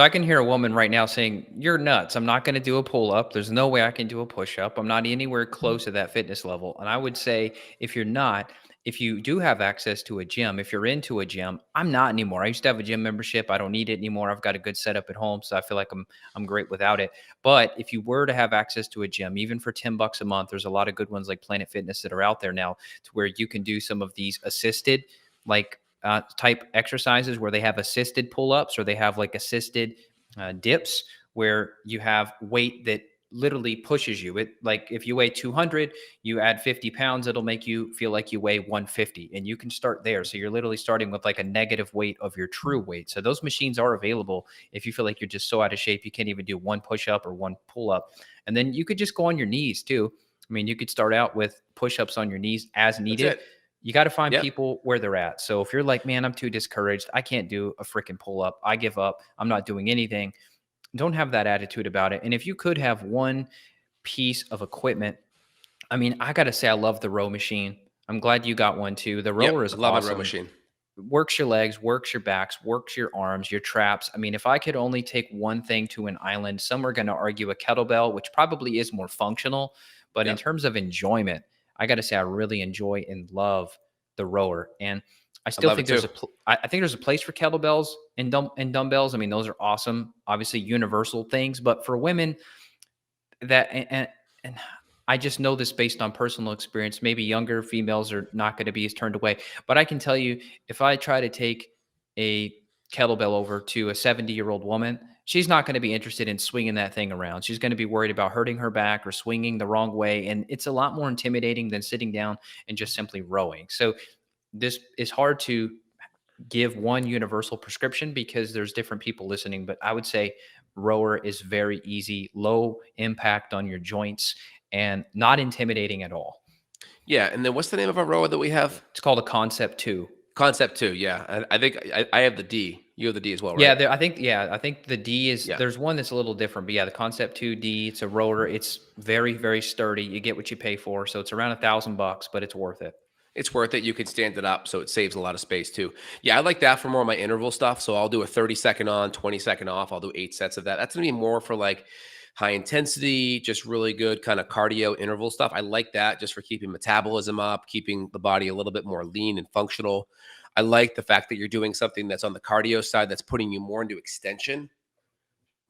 So I can hear a woman right now saying, "You're nuts. I'm not going to do a pull up. There's no way I can do a push up. I'm not anywhere close to that fitness level." And I would say, if you're not, if you do have access to a gym, if you're into a gym, I'm not anymore. I used to have a gym membership. I don't need it anymore. I've got a good setup at home, so I feel like I'm great without it. But if you were to have access to a gym, even for $10 a month, there's a lot of good ones like Planet Fitness that are out there now, to where you can do some of these assisted, like type exercises where they have assisted pull-ups, or they have like assisted dips where you have weight that literally pushes you. It, like, if you weigh 200, you add 50 pounds, it'll make you feel like you weigh 150, and you can start there. So you're literally starting with like a negative weight of your true weight. So those machines are available if you feel like you're just so out of shape you can't even do one push up or one pull up. And then you could just go on your knees too. I mean, you could start out with push-ups on your knees as That's needed. it. You got to find Yep. people where they're at. So if you're like, man, I'm too discouraged, I can't do a freaking pull up, I give up, I'm not doing anything, don't have that attitude about it. And if you could have one piece of equipment, I mean, I got to say, I love the row machine. I'm glad you got one too. The Yep. rower is I love a row awesome. machine. Works your legs, works your backs, works your arms, your traps. I mean, if I could only take one thing to an island, some are going to argue a kettlebell, which probably is more functional. But in Yep. terms of enjoyment, I got to say, I really enjoy and love the rower. And I I still love it think too. I think there's a place for kettlebells and dumbbells. I mean, those are awesome, obviously universal things. But for women, that and I just know this based on personal experience. Maybe younger females are not going to be as turned away, but I can tell you, if I try to take a kettlebell over to a 70-year-old woman, she's not going to be interested in swinging that thing around. She's going to be worried about hurting her back or swinging the wrong way, and it's a lot more intimidating than sitting down and just simply rowing. So this is hard to give one universal prescription because there's different people listening, but I would say rower is very easy, low impact on your joints, and not intimidating at all. Yeah. And then what's the name of our rower that we have? It's called a Concept 2. Concept 2. Yeah. I think I have the D. You have the D as well, Yeah, right? I think the D is, Yeah. there's one that's a little different, but yeah, the Concept 2D, it's a rower. It's very, very sturdy. You get what you pay for. So it's around $1,000, but it's worth it. It's worth it. You can stand it up, so it saves a lot of space too. Yeah, I like that for more of my interval stuff. So I'll do a 30-second on, 20-second off. I'll do 8 sets of that. That's gonna be more for like high intensity, just really good kind of cardio interval stuff. I like that just for keeping metabolism up, keeping the body a little bit more lean and functional. I like the fact that you're doing something that's on the cardio side that's putting you more into extension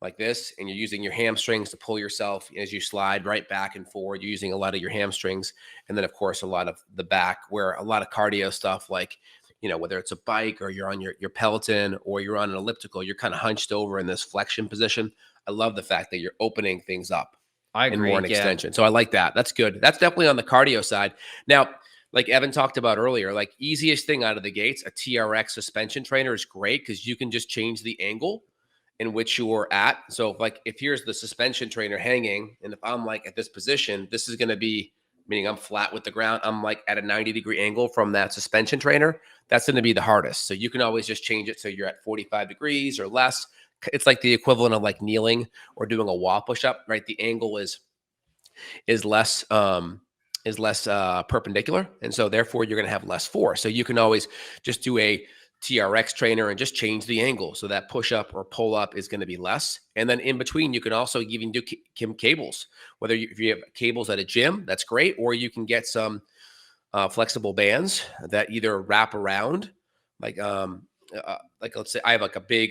like this, and you're using your hamstrings to pull yourself as you slide right back and forward. You're using a lot of your hamstrings, and then of course a lot of the back, where a lot of cardio stuff, like whether it's a bike or you're on your Peloton or you're on an elliptical, you're kind of hunched over in this flexion position. I love the fact that you're opening things up I and more agree. an Yeah. extension. So I like that. That's good. That's definitely on the cardio side. Now, like Evan talked about earlier, like easiest thing out of the gates, a TRX suspension trainer is great because you can just change the angle in which you're at. So like if here's the suspension trainer hanging, and if I'm like at this position, this is going to be, meaning I'm flat with the ground, I'm like at a 90-degree angle from that suspension trainer. That's going to be the hardest. So you can always just change it so you're at 45 degrees or less. It's like the equivalent of like kneeling or doing a wall push-up, right? The angle is less perpendicular, and so therefore you're going to have less force. So you can always just do a TRX trainer and just change the angle so that push up or pull up is going to be less. And then in between, you can also even do cables. If you have cables at a gym, that's great, or you can get some flexible bands that either wrap around, like like let's say I have like a big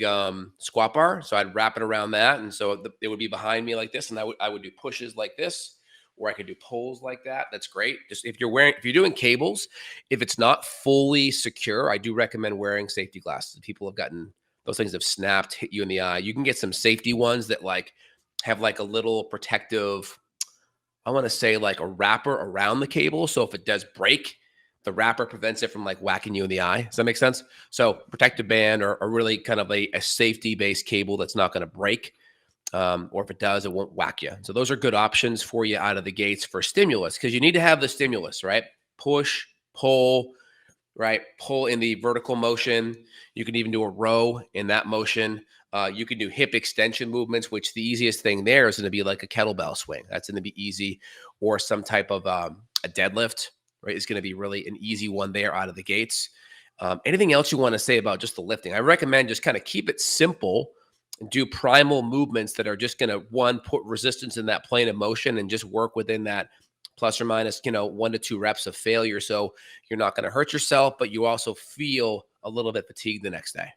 squat bar, so I'd wrap it around that, and so it would be behind me like this, and I would do pushes like this, or I could do pulls like that. That's great. Just if you're doing cables, if it's not fully secure, I do recommend wearing safety glasses. People have gotten those things have snapped, hit you in the eye. You can get some safety ones that like have like a little protective, I want to say like a wrapper around the cable. So if it does break, the wrapper prevents it from like whacking you in the eye. Does that make sense? So protective band, or really kind of a safety based cable that's not going to break. Or if it does, it won't whack you. So those are good options for you out of the gates for stimulus, because you need to have the stimulus, right? Push, pull, right? Pull in the vertical motion. You can even do a row in that motion. You can do hip extension movements, which the easiest thing there is going to be like a kettlebell swing. That's going to be easy, or some type of a deadlift, right? Is going to be really an easy one there out of the gates. Anything else you want to say about just the lifting? I recommend just kind of keep it simple do primal movements that are just going to, one, put resistance in that plane of motion and just work within that plus or minus, 1 to 2 reps of failure. So you're not going to hurt yourself, but you also feel a little bit fatigued the next day.